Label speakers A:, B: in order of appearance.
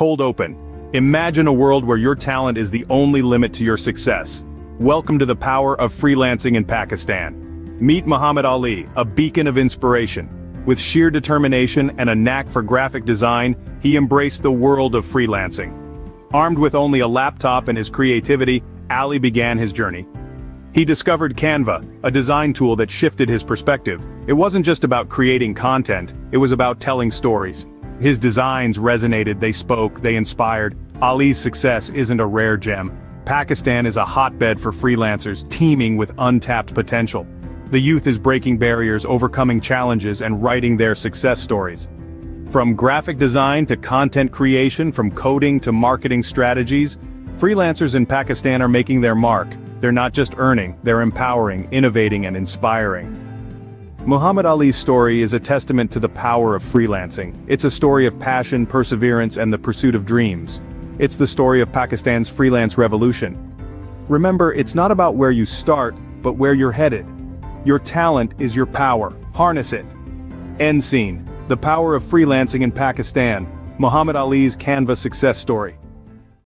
A: Cold open. Imagine a world where your talent is the only limit to your success. Welcome to the power of freelancing in Pakistan. Meet Muhammad Ali, a beacon of inspiration. With sheer determination and a knack for graphic design, he embraced the world of freelancing. Armed with only a laptop and his creativity, Ali began his journey. He discovered Canva, a design tool that shifted his perspective. It wasn't just about creating content, it was about telling stories. His designs resonated, they spoke, they inspired. Ali's success isn't a rare gem. Pakistan is a hotbed for freelancers teeming with untapped potential. The youth is breaking barriers, overcoming challenges, and writing their success stories. From graphic design to content creation, from coding to marketing strategies, freelancers in Pakistan are making their mark. They're not just earning, they're empowering, innovating, and inspiring. Muhammad Ali's story is a testament to the power of freelancing. It's a story of passion, perseverance, and the pursuit of dreams. It's the story of Pakistan's freelance revolution. Remember, it's not about where you start, but where you're headed. Your talent is your power. Harness it. End scene. The power of freelancing in Pakistan. Muhammad Ali's Canva success story.